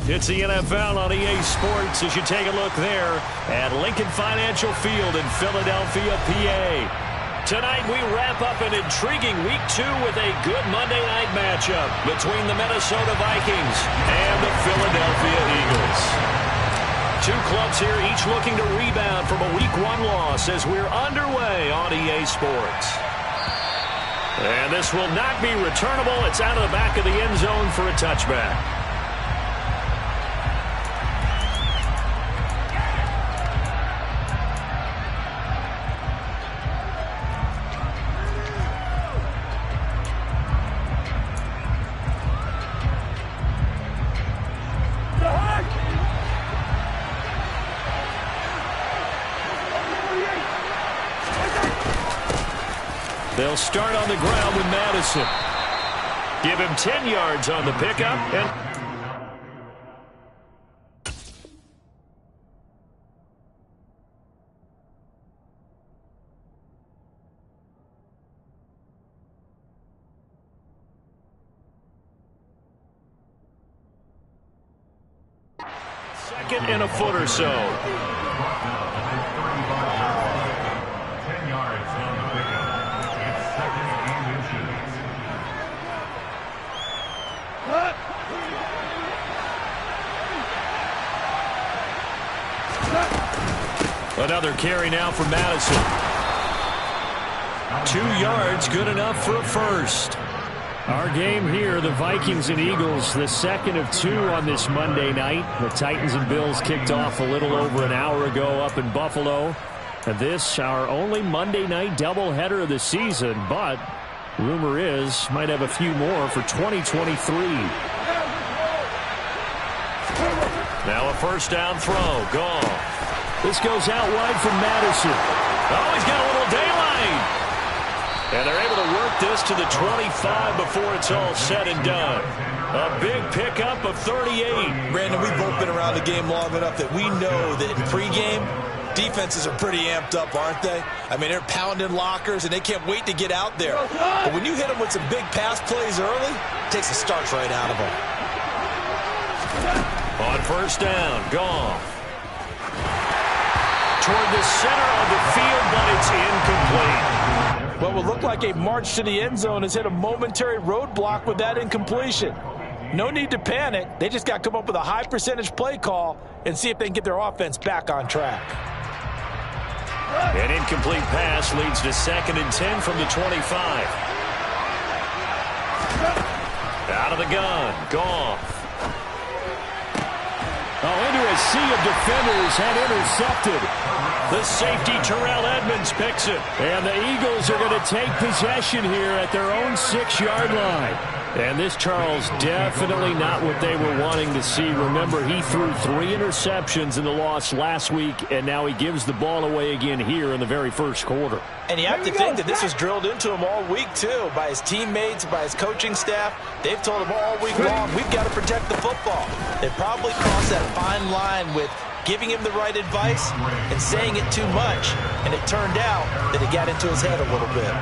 It's the NFL on EA Sports as you take a look there at Lincoln Financial Field in Philadelphia, PA. Tonight we wrap up an intriguing Week 2 with a good Monday night matchup between the Minnesota Vikings and the Philadelphia Eagles. Two clubs here each looking to rebound from a Week 1 loss as we're underway on EA Sports. And this will not be returnable. It's out of the back of the end zone for a touchback. They'll start on the ground with Madison. Give him 10 yards on the pickup. And second and a foot or so. Another carry now for Madison. 2 yards, good enough for a first. Our game here, the Vikings and Eagles, the second of 2 on this Monday night. The Titans and Bills kicked off a little over an hour ago up in Buffalo. And this, our only Monday night doubleheader of the season, but rumor is might have a few more for 2023. Now a first down throw, gone. This goes out wide from Madison. Oh, he's got a little daylight. And they're able to work this to the 25 before it's all said and done. A big pickup of 38. Brandon, we've both been around the game long enough that we know that in pregame, defenses are pretty amped up, aren't they? I mean, they're pounding lockers, and they can't wait to get out there. But when you hit them with some big pass plays early, it takes the starch right out of them. On first down, gone. Toward the center of the field, but it's incomplete. What will look like a march to the end zone has hit a momentary roadblock with that incompletion. No need to panic. They just got to come up with a high percentage play call and see if they can get their offense back on track. An incomplete pass leads to 2nd and 10 from the 25. Out of the gun, Goff. Oh, into a sea of defenders and intercepted. The safety, Terrell Edmonds, picks it. And the Eagles are going to take possession here at their own 6-yard line. And this, Charles, definitely not what they were wanting to see. Remember, he threw 3 interceptions in the loss last week, and now he gives the ball away again here in the very first quarter. And you have to think that this was drilled into him all week, too, by his teammates, by his coaching staff. They've told him all week long, we've got to protect the football. They probably crossed that fine line with giving him the right advice and saying it too much. And it turned out that it got into his head a little bit.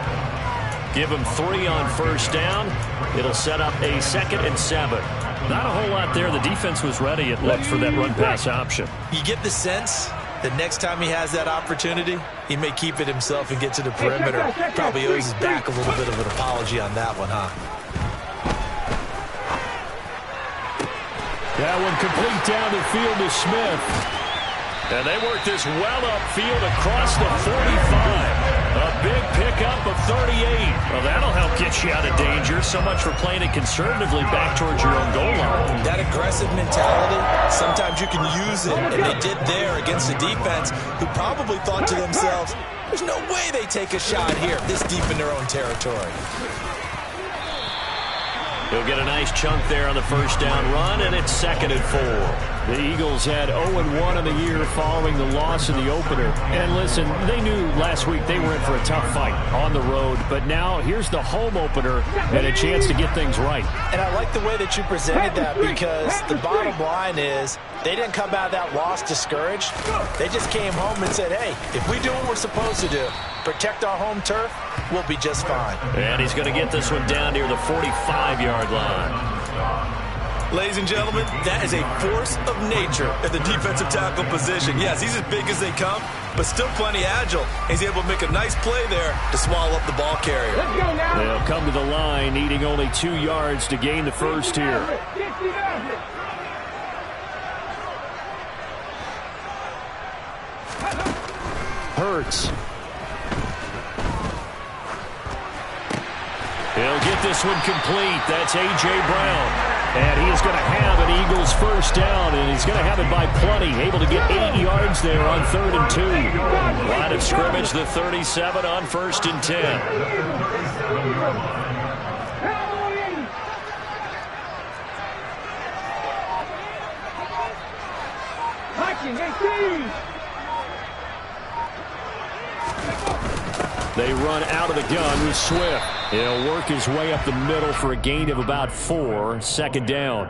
Give him 3 on first down. It'll set up a 2nd and 7. Not a whole lot there. The defense was ready, it looked, for that run-pass option. You get the sense that next time he has that opportunity, he may keep it himself and get to the perimeter. Probably owes his back a little bit of an apology on that one, huh? That one complete down the field to Smith. And they work this well upfield across the 45. A big pickup of 38. Well, that'll help get you out of danger. So much for playing it conservatively back towards your own goal line. That aggressive mentality, sometimes you can use it, and they did there against a defense who probably thought to themselves, there's no way they take a shot here this deep in their own territory. He'll get a nice chunk there on the first down run, and it's 2nd and 4. The Eagles had 0-1 in the year following the loss in the opener. And listen, they knew last week they were in for a tough fight on the road. But now here's the home opener and a chance to get things right. And I like the way that you presented that, because the bottom line is they didn't come out of that loss discouraged. They just came home and said, hey, if we do what we're supposed to do, protect our home turf, we'll be just fine. And he's going to get this one down near the 45-yard line. Ladies and gentlemen, that is a force of nature at the defensive tackle position. Yes, he's as big as they come, but still plenty agile. He's able to make a nice play there to swallow up the ball carrier. Let's go now. They'll come to the line, needing only 2 yards to gain the first here. Hurts. He'll get this one complete. That's A.J. Brown. And he is going to have an Eagles first down, and he's going to have it by plenty. Able to get 8 yards there on 3rd and 2. Line of scrimmage, the 37 on 1st and 10. They run out of the gun with Swift. He'll work his way up the middle for a gain of about 4. 2nd down.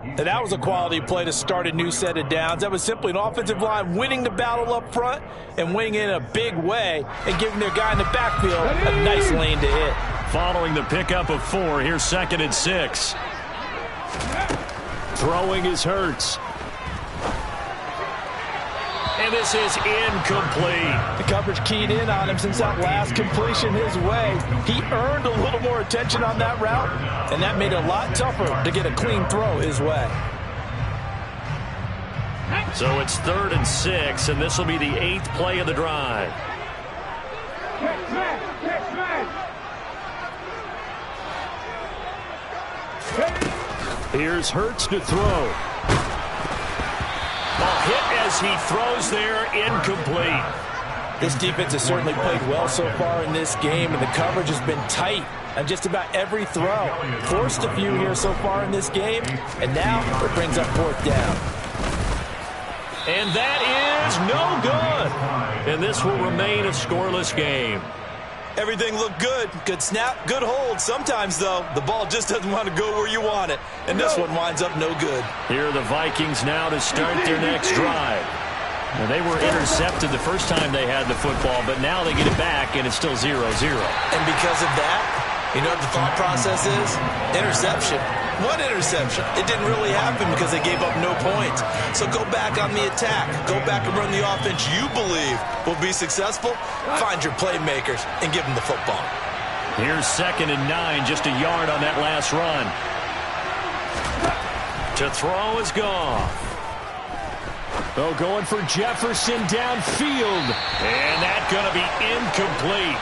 And that was a quality play to start a new set of downs. That was simply an offensive line winning the battle up front and winning in a big way and giving their guy in the backfield a nice lane to hit. Following the pickup of 4, here's 2nd and 6. Throwing is Hurts. And this is incomplete. The coverage keyed in on him since that last completion his way. He earned a little more attention on that route, and that made it a lot tougher to get a clean throw his way. So it's 3rd and 6, and this will be the 8th play of the drive. Here's Hurts to throw. Ball hit as he throws there, incomplete. This defense has certainly played well so far in this game, and the coverage has been tight on just about every throw. Forced a few here so far in this game, and now it brings up 4th down. And that is no good. And this will remain a scoreless game. Everything looked good. Good snap, good hold. Sometimes, though, the ball just doesn't want to go where you want it. And this one winds up no good. Here are the Vikings now to start their next drive. Now, they were intercepted the first time they had the football, but now they get it back, and it's still 0-0. And because of that, you know what the thought process is? Interception. One interception. It didn't really happen because they gave up no points. So go back on the attack. Go back and run the offense you believe will be successful. Find your playmakers and give them the football. Here's 2nd and 9, just a yard on that last run. To throw is gone. Oh, going for Jefferson downfield. And that's going to be incomplete.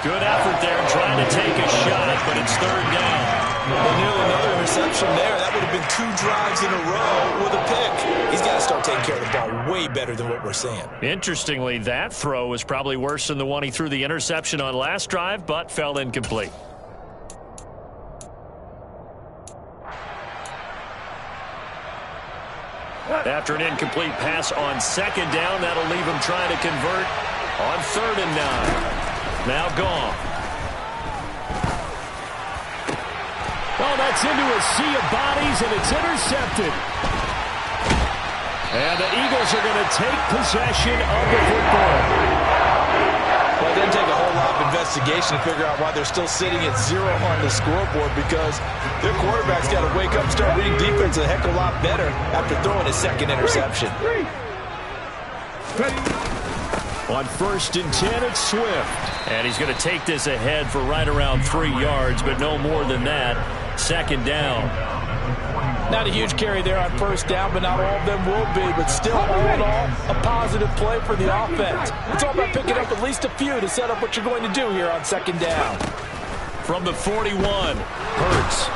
Good effort there trying to take a shot, but it's 3rd down. Well, nearly another interception there. That would have been 2 drives in a row with a pick. He's got to start taking care of the ball way better than what we're seeing. Interestingly, that throw was probably worse than the one he threw the interception on last drive, but fell incomplete. After an incomplete pass on 2nd down, that'll leave him trying to convert on 3rd and 9. Now gone. Oh, that's into a sea of bodies, and it's intercepted. And the Eagles are going to take possession of the football. Well, it didn't take a whole lot of investigation to figure out why they're still sitting at 0 on the scoreboard, because their quarterback's got to wake up and start reading defense a heck of a lot better after throwing his 2nd interception. On 1st and 10, it's Swift. And he's going to take this ahead for right around 3 yards, but no more than that. 2nd down. Not a huge carry there on 1st down, but not all of them will be. But still, all in all, a positive play for the offense. It's all about picking up at least a few to set up what you're going to do here on 2nd down. From the 41, Hurts.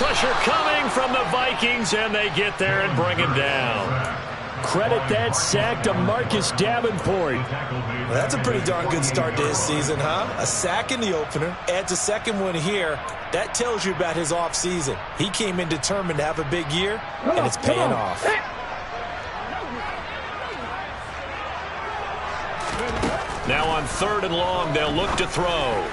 Pressure coming from the Vikings, and they get there and bring him down. Credit that sack to Marcus Davenport. Well, that's a pretty darn good start to his season, huh? A sack in the opener, adds a 2nd one here. That tells you about his offseason. He came in determined to have a big year, and it's paying off. Now on 3rd and long, they'll look to throw.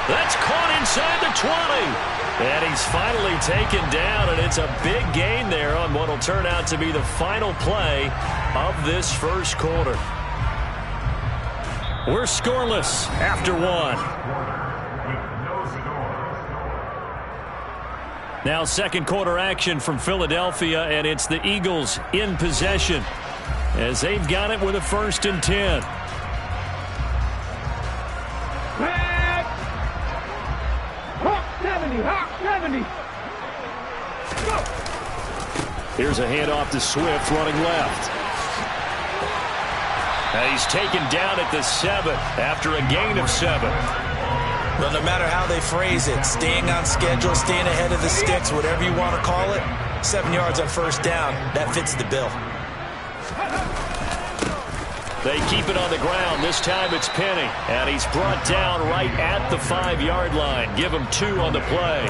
That's caught inside the 20. And he's finally taken down, and it's a big gain there on what will turn out to be the final play of this first quarter. We're scoreless after 1. Now second quarter action from Philadelphia, and it's the Eagles in possession as they've got it with a 1st and 10. Here's a handoff to Swift running left. And he's taken down at the 7 after a gain of 7. Well, no matter how they phrase it, staying on schedule, staying ahead of the sticks, whatever you want to call it, 7 yards on 1st down, that fits the bill. They keep it on the ground. This time it's Penny. And he's brought down right at the 5-yard line. Give him 2 on the play.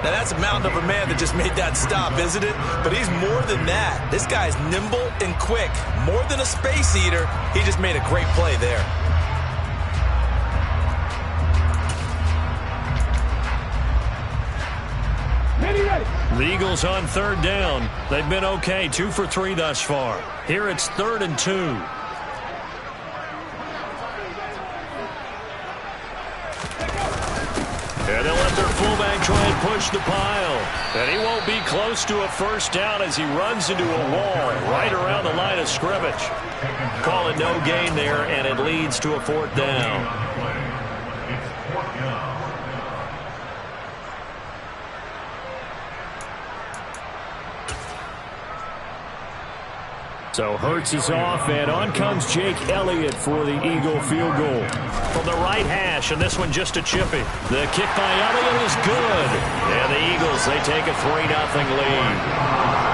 Now, that's a mountain of a man that just made that stop, isn't it? But he's more than that. This guy's nimble and quick. More than a space eater, he just made a great play there. The Eagles on 3rd down. They've been okay, 2 for 3 thus far. Here it's 3rd and 2. And they'll let their fullback try and push the pile. And he won't be close to a 1st down as he runs into a wall right around the line of scrimmage. Call it no gain there, and it leads to a 4th down. So Hurts is off, and on comes Jake Elliott for the Eagle field goal. From the right hash, and this one just a chippy. The kick by Elliott is good. And the Eagles, they take a 3-0 lead.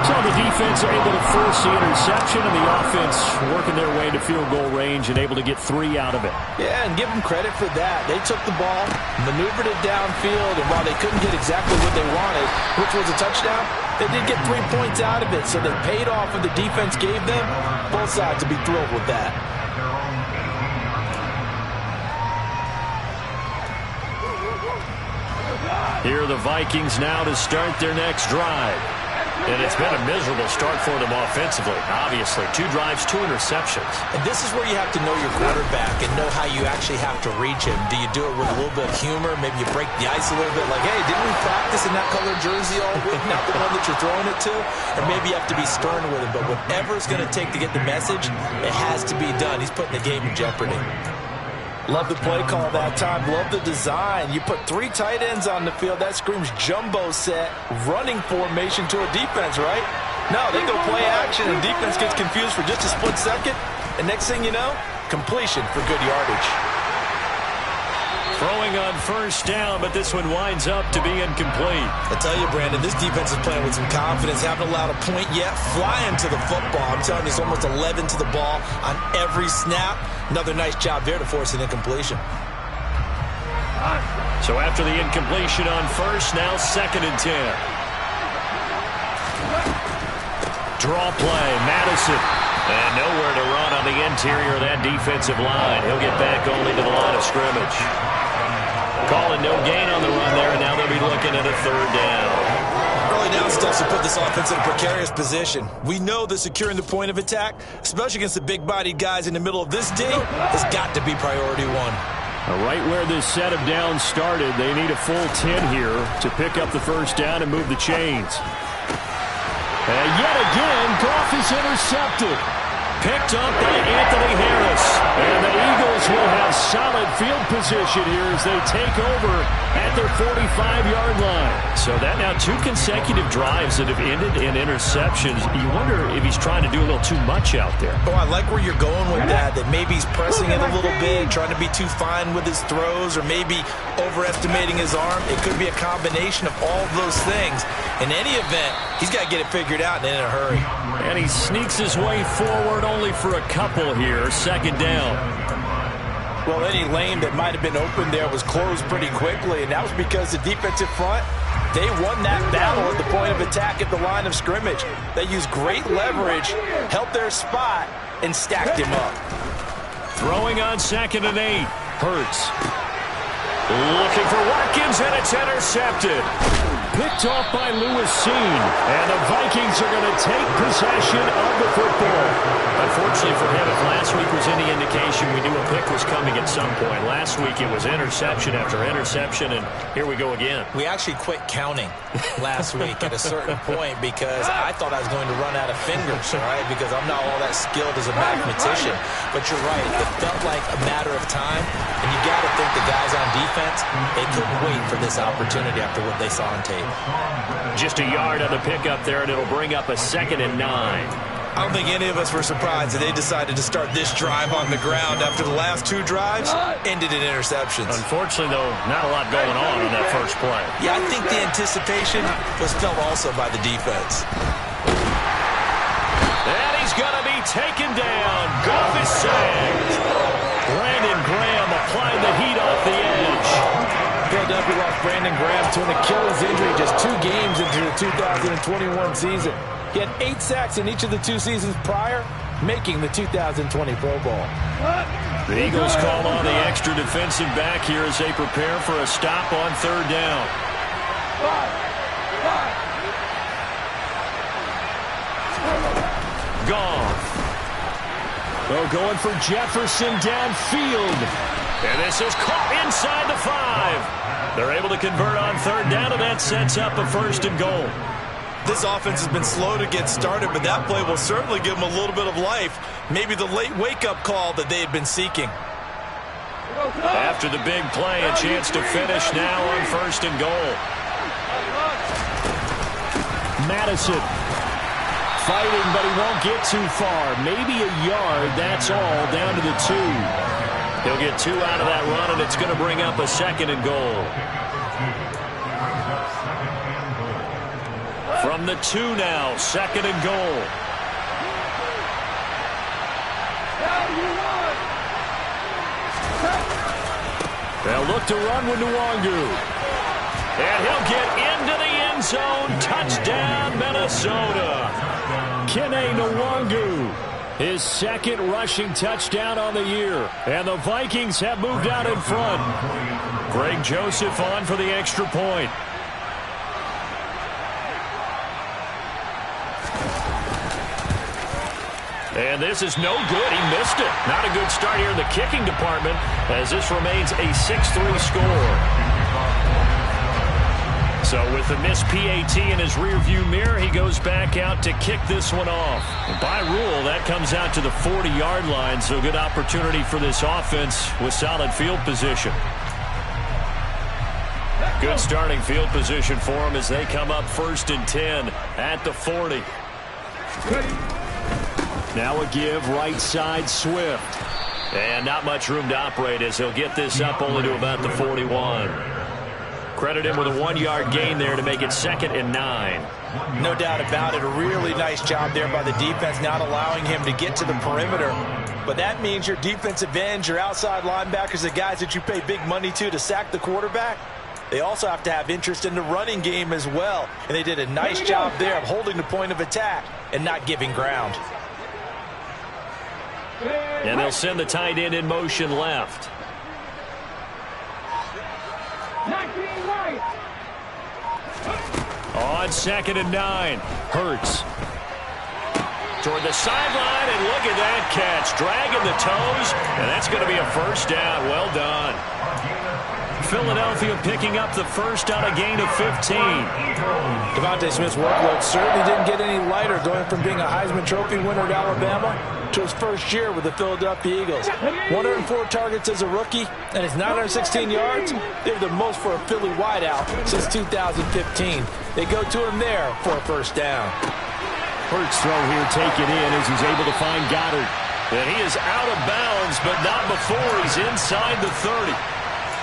So the defense able to force the interception, and the offense working their way to field goal range and able to get 3 out of it. Yeah, and give them credit for that. They took the ball, maneuvered it downfield, and while they couldn't get exactly what they wanted, which was a touchdown, they did get 3 points out of it, so they paid off what the defense gave them. Both sides to be thrilled with that. Here are the Vikings now to start their next drive. And it's been a miserable start for them offensively. Obviously, 2 drives, 2 interceptions. And this is where you have to know your quarterback and know how you actually have to reach him. Do you do it with a little bit of humor? Maybe you break the ice a little bit like, hey, didn't we practice in that colored jersey all week? Not the one that you're throwing it to? Or maybe you have to be stern with him. But whatever it's going to take to get the message, it has to be done. He's putting the game in jeopardy. Love the play call that time. Love the design. You put 3 tight ends on the field. That screams jumbo set, running formation to a defense, right? No, they go play action, and defense gets confused for just a split second. And next thing you know, completion for good yardage. Throwing on 1st down, but this one winds up to be incomplete. I tell you, Brandon, this defense is playing with some confidence. Haven't allowed a point yet. Flying to the football. I'm telling you, it's almost 11 to the ball on every snap. Another nice job there to force an incompletion. So after the incompletion on 1st, now 2nd and 10. Draw play, Madison. And nowhere to run on the interior of that defensive line. He'll get back only to the line of scrimmage. Calling no gain on the run there, and now they'll be looking at a 3rd down. Early down stuff to put this offense in a precarious position. We know that securing the point of attack, especially against the big-bodied guys in the middle of this D, has got to be priority 1. Right where this set of downs started, they need a full 10 here to pick up the 1st down and move the chains. And yet again, Goff is intercepted. Picked up by Anthony Harris. And the Eagles will have solid field position here as they take over at their 45-yard line. So that now 2 consecutive drives that have ended in interceptions. You wonder if he's trying to do a little too much out there. Oh, I like where you're going with that maybe he's pressing it a little bit, trying to be too fine with his throws, or maybe overestimating his arm. It could be a combination of all of those things. In any event, he's got to get it figured out and in a hurry. And he sneaks his way forward only for a couple here. 2nd down. Well, any lane that might have been open there was closed pretty quickly, and that was because the defensive front, they won that battle at the point of attack at the line of scrimmage. They used great leverage, held their spot, and stacked him up. Throwing on 2nd and 8. Hurts. Looking for Watkins, and it's intercepted. Picked off by Lewis Seen. And the Vikings are going to take possession of the football. Unfortunately for him, if last week was any indication, indication we knew a pick was coming at some point. Last week it was interception after interception, and here we go again. We actually quit counting last week at a certain point because I thought I was going to run out of fingers, all right, because I'm not all that skilled as a mathematician. But you're right. It felt like a matter of time, and you got to think the guys on defense, they couldn't wait for this opportunity after what they saw on tape. Just a yard on the pickup there, and it'll bring up a 2nd and 9. I don't think any of us were surprised that they decided to start this drive on the ground after the last 2 drives ended in interceptions. Unfortunately, though, not a lot going on that first play. Yeah, I think the anticipation was felt also by the defense. And he's going to be taken down. Goff is sacked. Brandon Graham applying the heat off the edge. Philadelphia lost Brandon Graham to an Achilles injury just 2 games into the 2021 season. He had 8 sacks in each of the 2 seasons prior, making the 2020 Pro Bowl. The Eagles call on the extra defensive back here as they prepare for a stop on 3rd down. Goff. Oh, going for Jefferson downfield. And this is caught inside the 5. They're able to convert on 3rd down, and that sets up a 1st and goal. This offense has been slow to get started, but that play will certainly give them a little bit of life. Maybe the late wake-up call that they had been seeking. After the big play, a chance to finish now on 1st and goal. Madison fighting, but he won't get too far. Maybe a yard, that's all, down to the 2. He'll get 2 out of that run, and it's going to bring up a 2nd and goal. From the 2 now, 2nd and goal. They'll look to run with Nwangu. And he'll get into the end zone. Touchdown, Minnesota. Kene Nwangu. His 2nd rushing touchdown on the year. And the Vikings have moved out in front. Greg Joseph on for the extra point. And this is no good. He missed it. Not a good start here in the kicking department as this remains a 6-3 score. So with the missed PAT in his rearview mirror, he goes back out to kick this one off. And by rule, that comes out to the 40-yard line, so good opportunity for this offense with solid field position. Good starting field position for them as they come up 1st and 10 at the 40. Now a give right side Swift. And not much room to operate as he'll get this up only to about the 41. Credit him with a 1-yard gain there to make it 2nd and 9. No doubt about it. A really nice job there by the defense, not allowing him to get to the perimeter. But that means your defensive ends, your outside linebackers, the guys that you pay big money to sack the quarterback, they also have to have interest in the running game as well. And they did a nice job there of holding the point of attack and not giving ground. And they'll send the tight end in motion left. On 2nd and 9, Hurts. Toward the sideline, and look at that catch. Dragging the toes, and that's going to be a 1st down. Well done. Philadelphia picking up the 1st on a gain of 15. Devontae Smith's workload certainly didn't get any lighter, going from being a Heisman Trophy winner at Alabama to his 1st year with the Philadelphia Eagles. 104 targets as a rookie, and his 916 yards, they were the most for a Philly wideout since 2015. They go to him there for a 1st down. Hurts throw here taken in as he's able to find Goddard. And he is out of bounds, but not before he's inside the 30.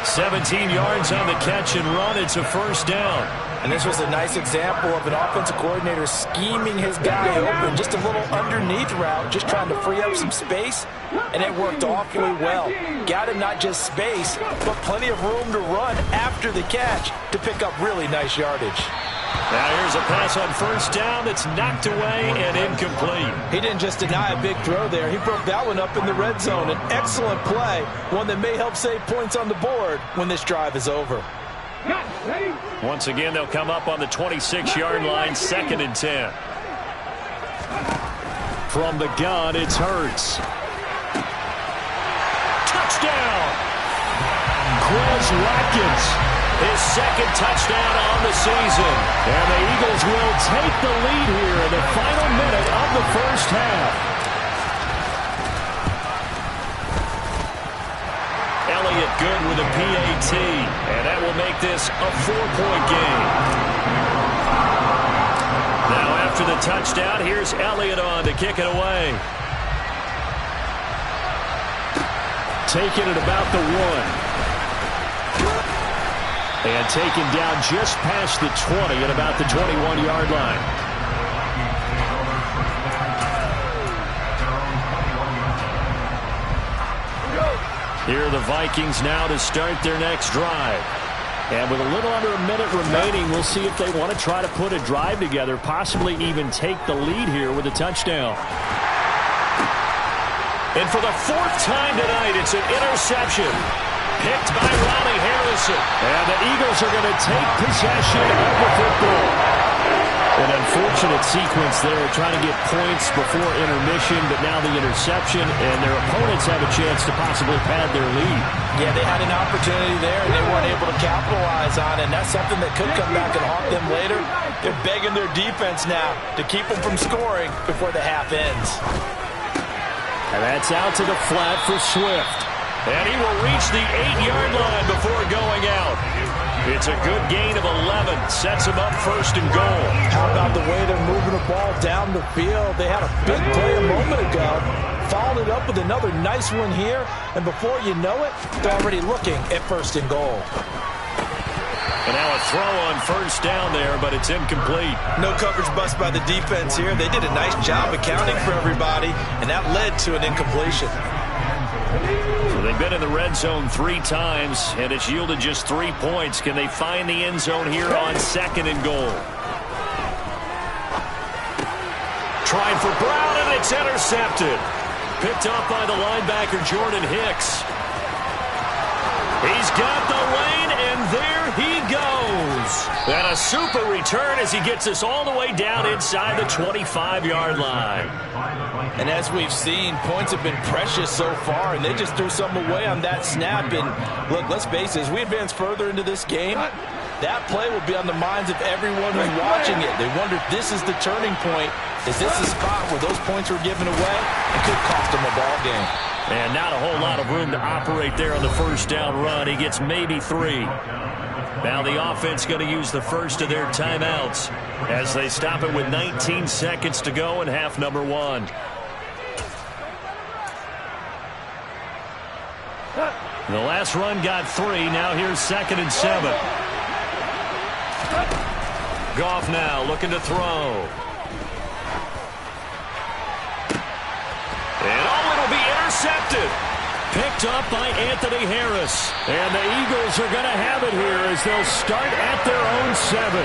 17 yards on the catch and run. It's a 1st down. And this was a nice example of an offensive coordinator scheming his guy open. Just a little underneath route, just trying to free up some space. And it worked awfully well. Got him not just space, but plenty of room to run after the catch to pick up really nice yardage. Now here's a pass on 1st down that's knocked away and incomplete. He didn't just deny a big throw there. He broke that one up in the red zone. An excellent play, one that may help save points on the board when this drive is over. Once again, they'll come up on the 26-yard line, 2nd and 10. From the gun, it's Hurts. is Watkins. His second touchdown on the season. And the Eagles will take the lead here in the final minute of the first half. Elliott good with a PAT. And that will make this a 4-point game. Now after the touchdown, here's Elliott on to kick it away. Taken at about the 1. And taken down just past the 20 at about the 21-yard line. Here are the Vikings now to start their next drive. And with a little under a minute remaining, we'll see if they want to try to put a drive together, possibly even take the lead here with a touchdown. And for the 4th time tonight, it's an interception. Picked by Ronnie Harrison. And the Eagles are going to take possession of the football. An unfortunate sequence there, trying to get points before intermission, but now the interception, and their opponents have a chance to possibly pad their lead. Yeah, they had an opportunity there, and they weren't able to capitalize on it, and that's something that could come back and haunt them later. They're begging their defense now to keep them from scoring before the half ends. And that's out to the flat for Swift. And he will reach the 8-yard line before going out. It's a good gain of 11. Sets him up 1st and goal. How about the way they're moving the ball down the field? They had a big play a moment ago. Followed it up with another nice one here. And before you know it, they're already looking at 1st and goal. And now a throw on 1st down there, but it's incomplete. No coverage bust by the defense here. They did a nice job accounting for everybody, and that led to an incompletion. So they've been in the red zone 3 times, and it's yielded just 3 points. Can they find the end zone here on 2nd and goal? Trying for Brown, and it's intercepted. Picked up by the linebacker, Jordan Hicks. He's got the lane, and there he goes. And a super return as he gets us all the way down inside the 25-yard line. And as we've seen, points have been precious so far, and they just threw some away on that snap. And look, let's face it, as we advance further into this game, that play will be on the minds of everyone who's watching it. They wonder if this is the turning point. Is this the spot where those points were given away? It could cost them a ball game. And not a whole lot of room to operate there on the 1st down run. He gets maybe 3. Now the offense going to use the first of their timeouts as they stop it with 19 seconds to go in half number 1. The last run got 3. Now here's 2nd and 7. Goff now looking to throw. And it'll be intercepted. Picked up by Anthony Harris. And the Eagles are going to have it here as they'll start at their own 7.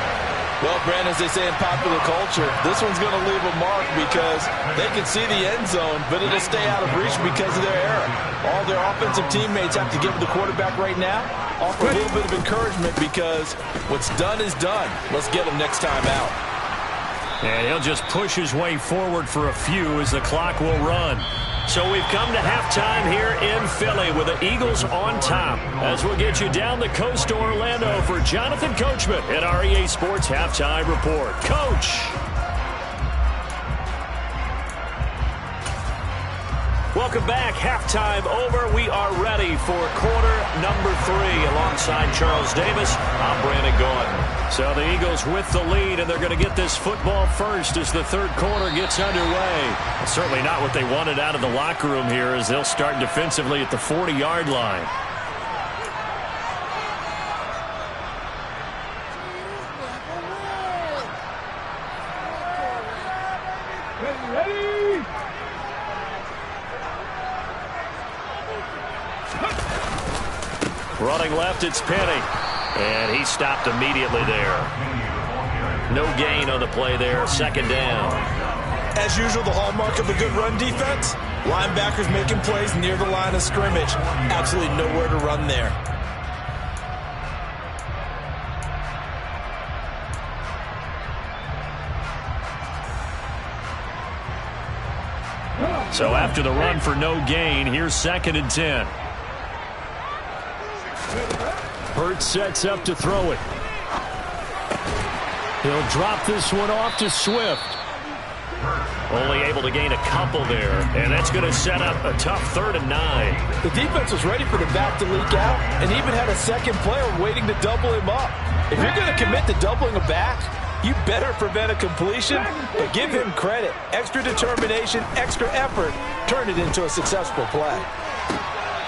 Well, Brandon, as they say in popular culture, this one's going to leave a mark because they can see the end zone, but it'll stay out of reach because of their error. All their offensive teammates have to give the quarterback right now, offer a little bit of encouragement because what's done is done. Let's get him next time out. And he'll just push his way forward for a few as the clock will run. So we've come to halftime here in Philly with the Eagles on top. As we'll get you down the coast to Orlando for Jonathan Coachman at REA Sports Halftime Report. Coach. Welcome back. Halftime over. We are ready for quarter number 3 alongside Charles Davis. I'm Brandon Gordon. So the Eagles with the lead, and they're going to get this football first as the 3rd quarter gets underway. Certainly not what they wanted out of the locker room here as they'll start defensively at the 40-yard line. Running left, it's Penny. And he stopped immediately there. No gain on the play there. 2nd down. As usual, the hallmark of a good run defense, linebackers making plays near the line of scrimmage. Absolutely nowhere to run there. So after the run for no gain, here's 2nd and 10. Hurts sets up to throw it. He'll drop this one off to Swift. Only able to gain a couple there, and that's going to set up a tough 3rd and 9. The defense was ready for the back to leak out and even had a second player waiting to double him up. If you're going to commit to doubling a back, you better prevent a completion, but give him credit. Extra determination, extra effort, turn it into a successful play.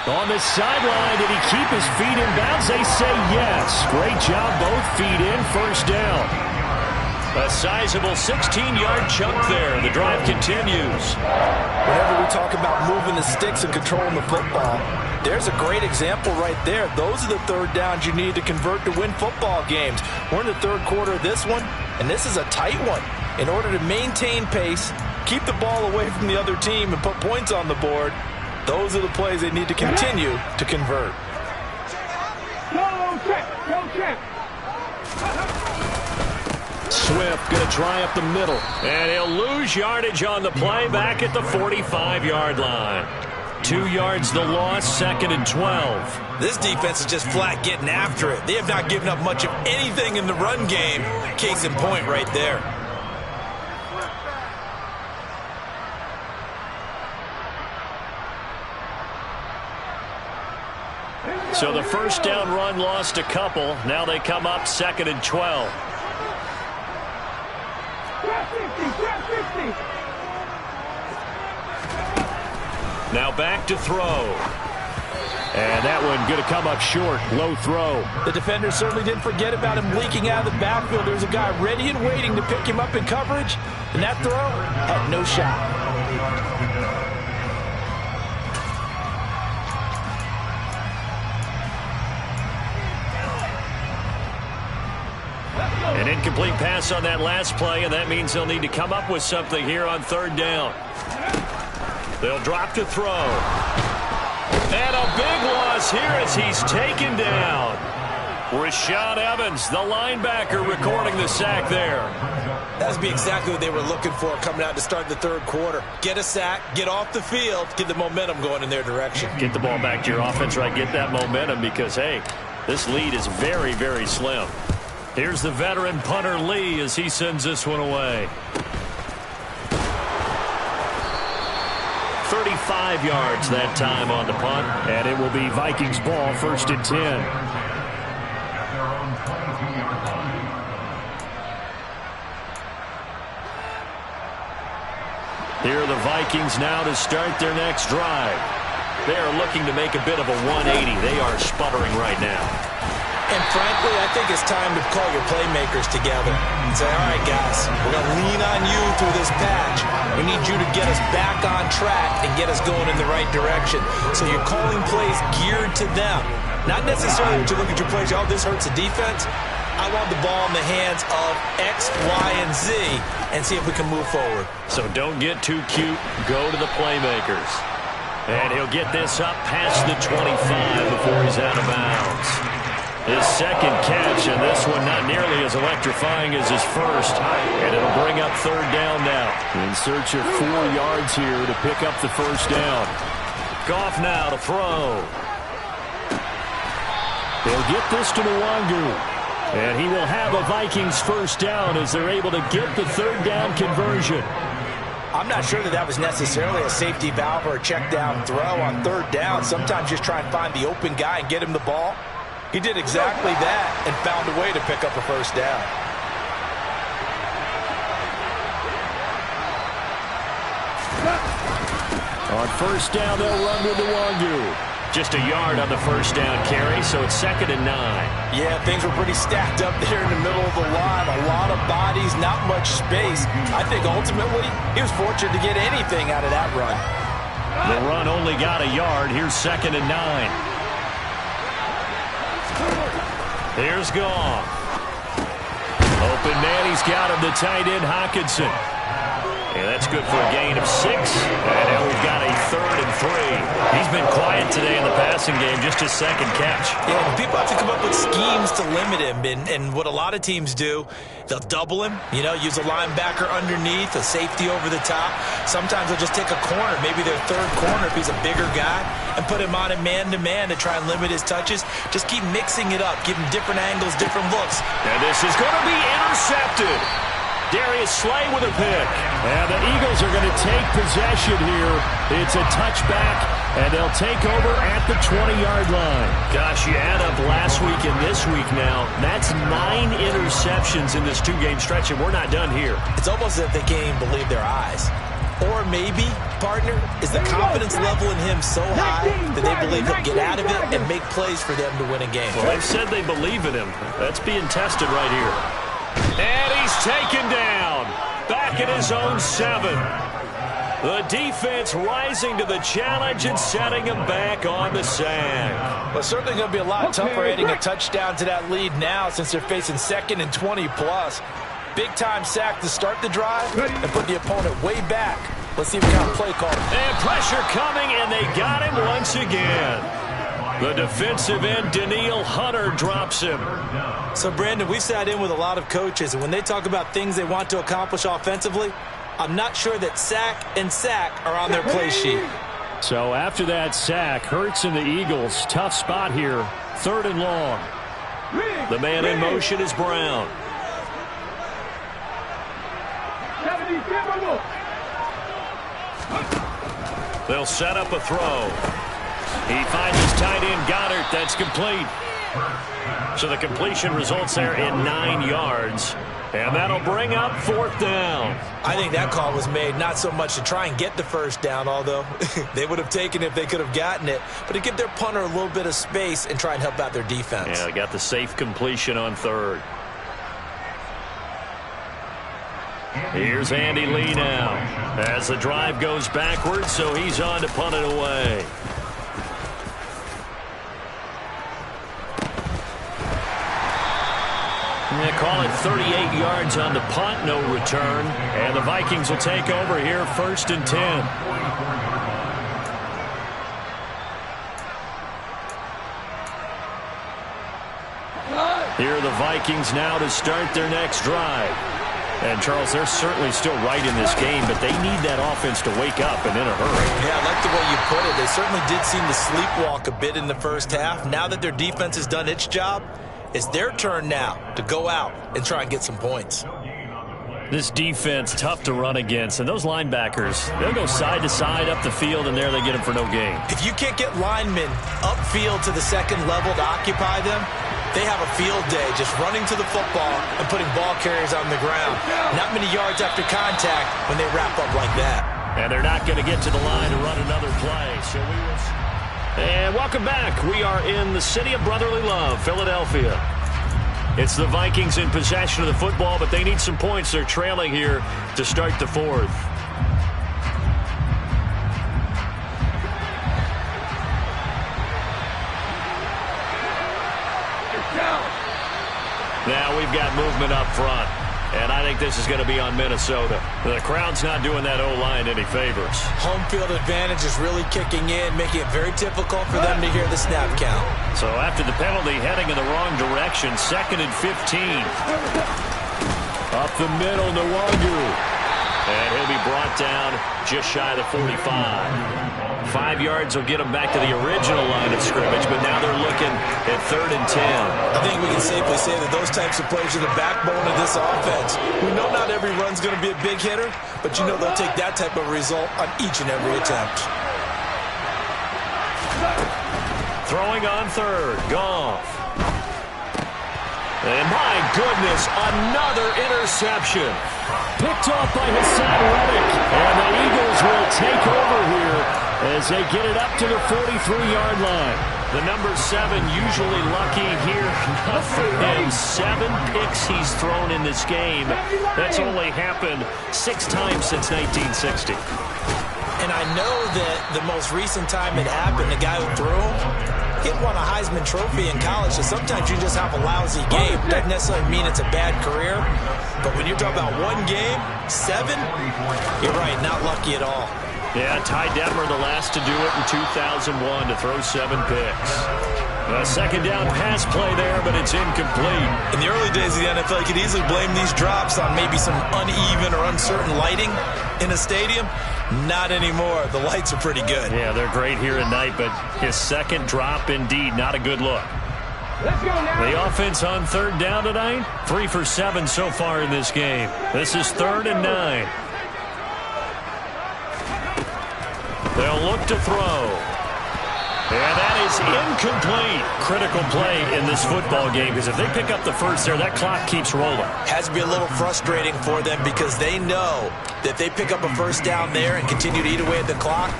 On the sideline, did he keep his feet in bounds? They say yes. Great job, both feet in, first down. A sizable 16-yard chunk there. The drive continues. Whenever we talk about moving the sticks and controlling the football, there's a great example right there. Those are the 3rd downs you need to convert to win football games. We're in the 3rd quarter of this one, and this is a tight one. In order to maintain pace, keep the ball away from the other team, and put points on the board, those are the plays they need to continue to convert. Swift going to try up the middle. And he'll lose yardage on the play back at the 45-yard line. 2 yards the loss, 2nd and 12. This defense is just flat getting after it. They have not given up much of anything in the run game. Case in point right there. So the first down run lost a couple. Now they come up 2nd and 12. Now back to throw. And that one going to come up short. Low throw. The defender certainly didn't forget about him leaking out of the backfield. There's a guy ready and waiting to pick him up in coverage. And that throw had no shot. An incomplete pass on that last play, and that means they'll need to come up with something here on 3rd down. They'll drop to throw. And a big loss here as he's taken down. Rashaan Evans, the linebacker, recording the sack there. That would be exactly what they were looking for coming out to start the 3rd quarter. Get a sack, get off the field, get the momentum going in their direction. Get the ball back to your offense, right? Get that momentum because, hey, this lead is very, very slim. Here's the veteran punter Lee as he sends this one away. 35 yards that time on the punt, and it will be Vikings ball, 1st and 10. Here are the Vikings now to start their next drive. They are looking to make a bit of a 180. They are sputtering right now. And frankly, I think it's time to call your playmakers together and say, all right, guys, we're going to lean on you through this patch. We need you to get us back on track and get us going in the right direction. So you're calling plays geared to them. Not necessarily when you look at your plays, oh, this hurts the defense. I want the ball in the hands of X, Y, and Z and see if we can move forward. So don't get too cute. Go to the playmakers. And he'll get this up past the 25 before he's out of bounds. His 2nd catch, and this one not nearly as electrifying as his first. And it'll bring up 3rd down now. In search of 4 yards here to pick up the first down. Goff now to throw. They'll get this to Nwangu. And he will have a Vikings first down as they're able to get the 3rd down conversion. I'm not sure that was necessarily a safety valve or a check down throw on 3rd down. Sometimes just try and find the open guy and get him the ball. He did exactly that and found a way to pick up a first down. On 1st down, they'll run with Nwangu. Just a yard on the first down carry, so it's 2nd and 9. Yeah, things were pretty stacked up there in the middle of the line. A lot of bodies, not much space. I think ultimately he was fortunate to get anything out of that run. The run only got a yard. Here's 2nd and 9. Here's Goff. Open man, he's got him, the tight end, Hockenson. And that's good for a gain of 6. And now we've got a 3rd and 3. He's been quiet today in the passing game, just his second catch. Yeah, people have to come up with schemes to limit him. And what a lot of teams do, they'll double him, use a linebacker underneath, a safety over the top. Sometimes they'll just take a corner, maybe their 3rd corner if he's a bigger guy, and put him on a man-to-man to try and limit his touches. Just keep mixing it up, give him different angles, different looks. And this is going to be intercepted. Darius Slay with a pick. And the Eagles are going to take possession here. It's a touchback, and they'll take over at the 20-yard line. Gosh, you add up last week and this week now. That's 9 interceptions in this 2-game stretch, and we're not done here. It's almost as if they can't even believe their eyes. Or maybe, partner, is the confidence level in him so high that they believe he'll get out of it and make plays for them to win a game. Well, they've said they believe in him. That's being tested right here. And he's taken down. Back at his own 7. The defense rising to the challenge and setting him back on the sack. Well, certainly going to be a lot tougher adding a touchdown to that lead now since they're facing 2nd and 20+. Big-time sack to start the drive and put the opponent way back. Let's see what kind of play call. And pressure coming, and they got him once again. The defensive end, Danielle Hunter, drops him. So, Brandon, we've sat in with a lot of coaches, and when they talk about things they want to accomplish offensively, I'm not sure that sack and sack are on their play sheet. So after that sack, Hurts and the Eagles, tough spot here, 3rd and long. The man in motion is Brown. They'll set up a throw. He finds his tight end, Goddard. That's complete. So the completion results there in 9 yards. And that'll bring up 4th down. I think that call was made not so much to try and get the 1st down, although they would have taken it if they could have gotten it, but to give their punter a little bit of space and try and help out their defense. Yeah, they got the safe completion on 3rd. Here's Andy Lee now as the drive goes backwards, so he's on to punt it away. They call it 38 yards on the punt, no return. And the Vikings will take over here, 1st and 10. Here are the Vikings now to start their next drive. And, Charles, they're certainly still right in this game, but they need that offense to wake up and in a hurry. Yeah, I like the way you put it. They certainly did seem to sleepwalk a bit in the 1st half. Now that their defense has done its job, it's their turn now to go out and try and get some points. This defense, tough to run against. And those linebackers, they'll go side to side up the field, and there they get them for no gain. If you can't get linemen upfield to the 2nd level to occupy them, they have a field day just running to the football and putting ball carriers on the ground. Not many yards after contact when they wrap up like that. And they're not going to get to the line to run another play. So we will. And welcome back. We are in the city of brotherly love, Philadelphia. It's the Vikings in possession of the football, but they need some points. They're trailing here to start the 4th. Now we've got movement up front. And I think this is going to be on Minnesota. The crowd's not doing that O-line any favors. Home field advantage is really kicking in, making it very difficult for them to hear the snap count. So after the penalty, heading in the wrong direction, 2nd and 15. Up the middle, Nwangu. And he'll be brought down just shy of the 45. 5 yards will get them back to the original line of scrimmage, but now they're looking at 3rd and 10. I think we can safely say that those types of plays are the backbone of this offense. We know not every run's going to be a big hitter, but you know they'll take that type of result on each and every attempt. Throwing on 3rd, Goff. And my goodness, another interception. Picked off by Hassan Reddick. And the Eagles will take over here as they get it up to the 43-yard line. The number 7 usually lucky here. And 7 picks he's thrown in this game. That's only happened 6 times since 1960. And I know that the most recent time it happened, the guy who threw him, He won a Heisman Trophy in college, so sometimes you just have a lousy game. Doesn't necessarily mean it's a bad career. But when you're talking about one game, 7, you're right, not lucky at all. Yeah, Ty Detmer the last to do it in 2001 to throw 7 picks. A second down pass play there, but it's incomplete. In the early days of the NFL, you could easily blame these drops on maybe some uneven or uncertain lighting in a stadium. Not anymore. The lights are pretty good. Yeah, they're great here at night, but his second drop, indeed, not a good look. Let's go now. The offense on third down tonight, 3 for 7 so far in this game. This is 3rd and 9. They'll look to throw. And that is incomplete. Critical play in this football game, because if they pick up the first there, that clock keeps rolling. Has to be a little frustrating for them because they know that if they pick up a first down there and continue to eat away at the clock,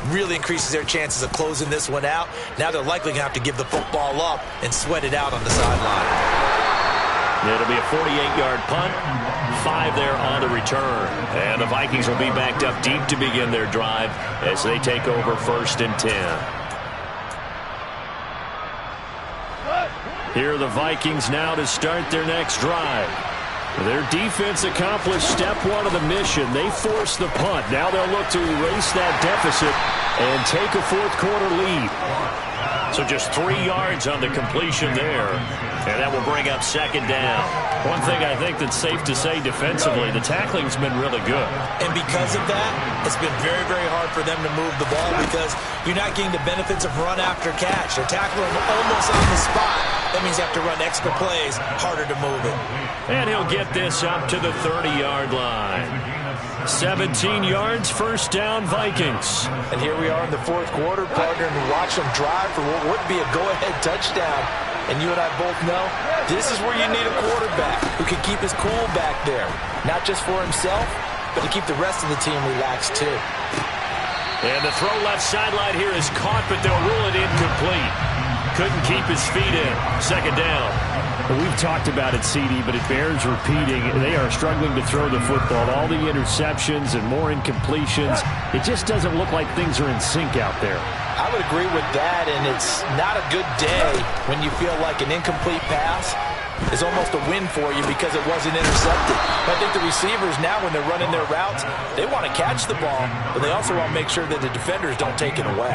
really increases their chances of closing this one out. Now they're likely going to have to give the football up and sweat it out on the sideline. It'll be a 48-yard punt, 5 there on the return. And the Vikings will be backed up deep to begin their drive as they take over 1st and 10. Here are the Vikings now to start their next drive. Their defense accomplished step 1 of the mission. They forced the punt. Now they'll look to erase that deficit and take a 4th quarter lead. So just 3 yards on the completion there. And that will bring up 2nd down. One thing I think that's safe to say defensively, the tackling's been really good. And because of that, it's been very, very hard for them to move the ball because you're not getting the benefits of run after catch. They're tackling almost on the spot. That means you have to run extra plays, harder to move it. And he'll get this up to the 30-yard line. 17 yards, 1st down, Vikings. And here we are in the 4th quarter, partner, and we watch them drive for what would be a go-ahead touchdown. And you and I both know this is where you need a quarterback who can keep his cool back there. Not just for himself, but to keep the rest of the team relaxed too. And the throw left sideline here is caught, but they'll rule it incomplete. Couldn't keep his feet in. 2nd down. Well, we've talked about it, CD, but it bears repeating. They are struggling to throw the football. All the interceptions and more incompletions. It just doesn't look like things are in sync out there. I would agree with that, and it's not a good day when you feel like an incomplete pass is almost a win for you because it wasn't intercepted. I think the receivers now, when they're running their routes, they want to catch the ball, but they also want to make sure that the defenders don't take it away.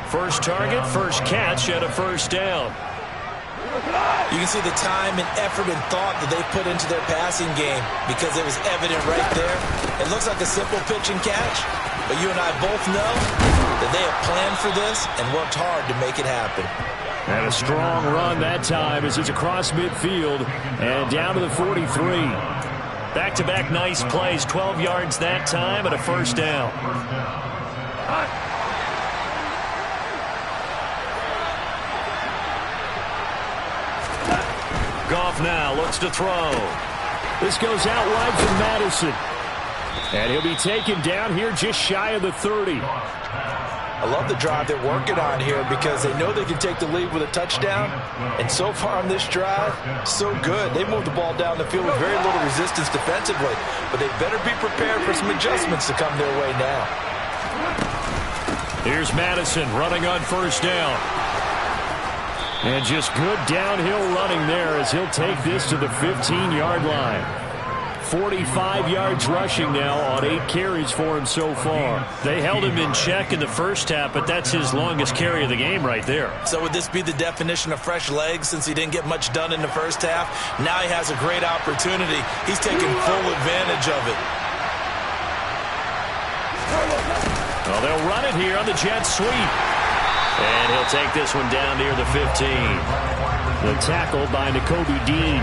First target, first catch, and a 1st down. You can see the time and effort and thought that they put into their passing game because it was evident right there. It looks like a simple pitch and catch, but you and I both know that they have planned for this and worked hard to make it happen. And a strong run that time as it's across midfield and down to the 43. Back-to-back nice plays, 12 yards that time and a 1st down. Goff now looks to throw. This goes out wide from Madison. And he'll be taken down here just shy of the 30. I love the drive they're working on here because they know they can take the lead with a touchdown. And so far on this drive, so good. They moved the ball down the field with very little resistance defensively. But they better be prepared for some adjustments to come their way now. Here's Madison running on 1st down. And just good downhill running there as he'll take this to the 15-yard line. 45 yards rushing now on 8 carries for him so far. They held him in check in the first half, but that's his longest carry of the game right there. So would this be the definition of fresh legs since he didn't get much done in the first half? Now he has a great opportunity. He's taking full advantage of it. Well, they'll run it here on the jet sweep. And he'll take this one down near the 15. The tackle by Nakobe Dean.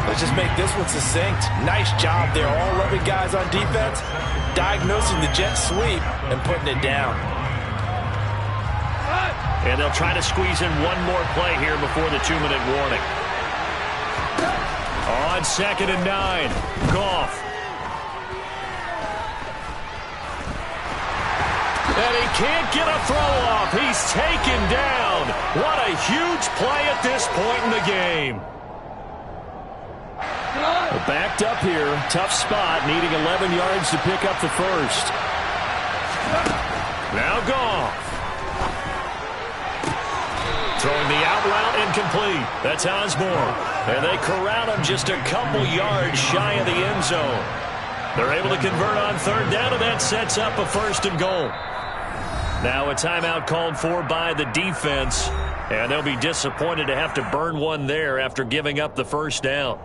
Let's just make this one succinct. Nice job there. All 11 guys on defense diagnosing the jet sweep and putting it down. And they'll try to squeeze in one more play here before the 2-minute warning. On 2nd and 9, Goff. And he can't get a throw off. He's taken down. What a huge play at this point in the game. Backed up here. Tough spot. Needing 11 yards to pick up the first. Now Goff. That's Osborne. And they corral him just a couple yards shy of the end zone. They're able to convert on third down, and that sets up a 1st and goal. Now a timeout called for by the defense, and they'll be disappointed to have to burn one there after giving up the 1st down.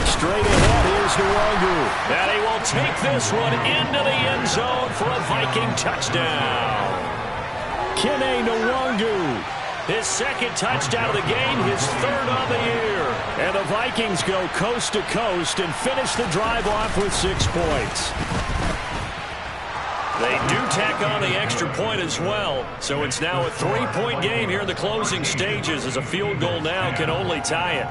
Straight ahead, here's Nwangu. And he will take this one into the end zone for a Viking touchdown. Kene Nwangu, his 2nd touchdown of the game, his 3rd on the year. And the Vikings go coast to coast and finish the drive off with 6 points. They do tack on the extra point as well, so it's now a 3-point game here in the closing stages, as a field goal now can only tie it.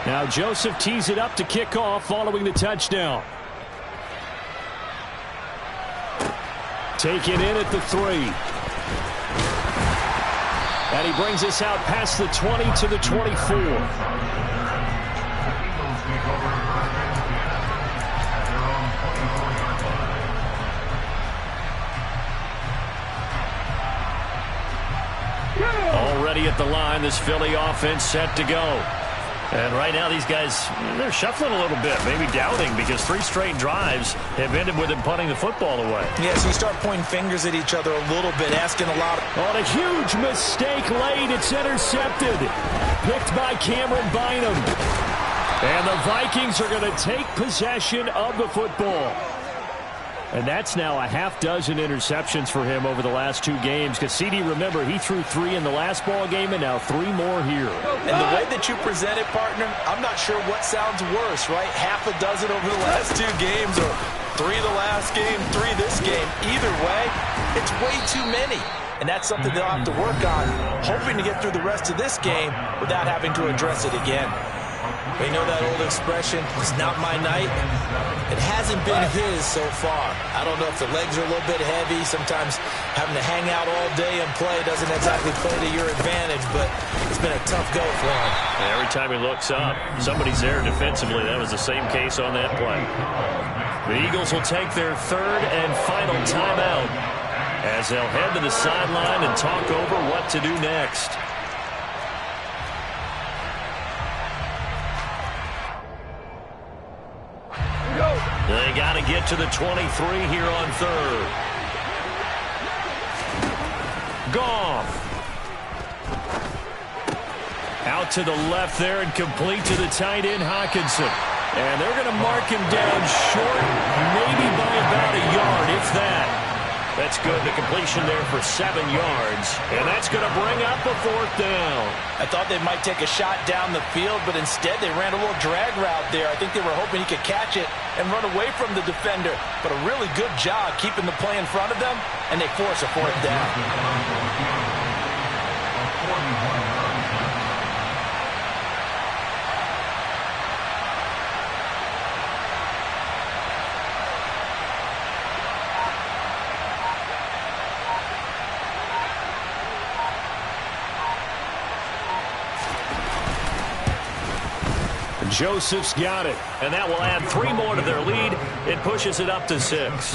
Now Joseph tees it up to kick off following the touchdown. Taken in at the 3. And he brings us out past the 20 to the 24. Already at the line, this Philly offense set to go. And right now these guys, they're shuffling a little bit, maybe doubting, because 3 straight drives have ended with them punting the football away. Yeah, so you start pointing fingers at each other a little bit, asking a lot. On a huge mistake late, it's intercepted. Picked by Cameron Bynum. And the Vikings are going to take possession of the football. And that's now a half-dozen interceptions for him over the last 2 games. Because CD, remember, he threw 3 in the last ball game and now 3 more here. And the way that you present it, partner, I'm not sure what sounds worse, right? Half a dozen over the last 2 games, or 3 the last game, 3 this game. Either way, it's way too many. And that's something they'll have to work on, hoping to get through the rest of this game without having to address it again. We know that old expression, it's not my night. It hasn't been his so far. I don't know if the legs are a little bit heavy. Sometimes having to hang out all day and play doesn't exactly play to your advantage, but it's been a tough go for him. And every time he looks up, somebody's there defensively. That was the same case on that play. The Eagles will take their 3rd and final timeout as they'll head to the sideline and talk over what to do next. They got to get to the 23 here on 3rd. Goff. Out to the left there and complete to the tight end, Hawkinson. And they're going to mark him down short, maybe by about a yard, if that. That's good. The completion there for 7 yards. And that's going to bring up a 4th down. I thought they might take a shot down the field, but instead they ran a little drag route there. I think they were hoping he could catch it and run away from the defender. But a really good job keeping the play in front of them, and they force a 4th down. Joseph's got it, and that will add 3 more to their lead. It pushes it up to 6.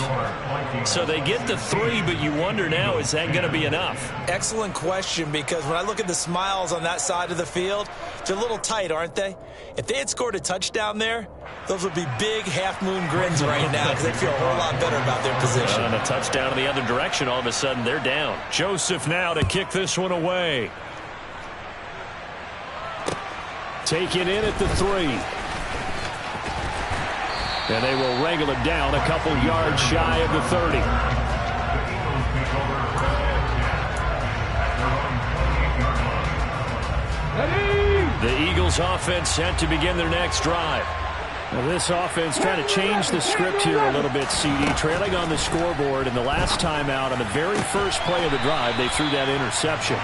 So they get the 3, but you wonder now, is that going to be enough? Excellent question, because when I look at the smiles on that side of the field, they're a little tight, aren't they? If they had scored a touchdown there, those would be big half-moon grins right now, because they feel a whole lot better about their position. And a touchdown in the other direction, all of a sudden they're down. Joseph now to kick this one away. Taken in at the 3. And they will wrangle it down a couple yards shy of the 30. The Eagles offense set to begin their next drive. Well, this offense trying to change the script here a little bit, CD. Trailing on the scoreboard, and the last time out on the very first play of the drive, they threw that interception.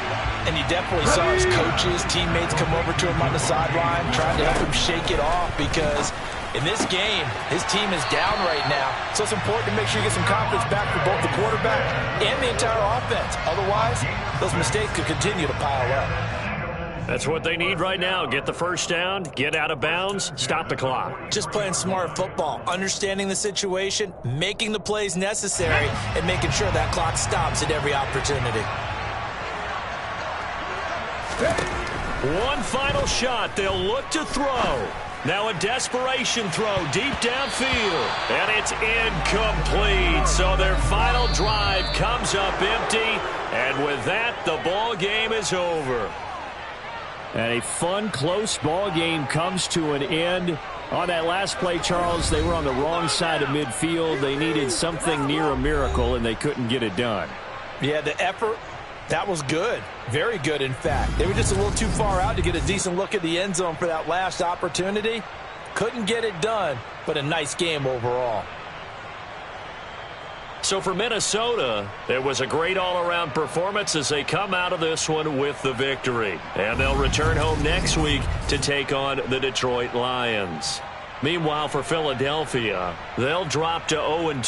And you definitely saw his coaches, teammates come over to him on the sideline, trying to help him shake it off because in this game, his team is down right now. So it's important to make sure you get some confidence back for both the quarterback and the entire offense. Otherwise, those mistakes could continue to pile up. That's what they need right now. Get the first down, get out of bounds, stop the clock. Just playing smart football, understanding the situation, making the plays necessary, and making sure that clock stops at every opportunity. One final shot. They'll look to throw. Now a desperation throw deep downfield. And it's incomplete. So their final drive comes up empty. And with that, the ball game is over. And a fun, close ball game comes to an end. On that last play, Charles, they were on the wrong side of midfield. They needed something near a miracle, and they couldn't get it done. Yeah, the effort, that was good. Very good, in fact. They were just a little too far out to get a decent look at the end zone for that last opportunity. Couldn't get it done, but a nice game overall. So for Minnesota, it was a great all-around performance as they come out of this one with the victory. And they'll return home next week to take on the Detroit Lions. Meanwhile, for Philadelphia, they'll drop to 0-2.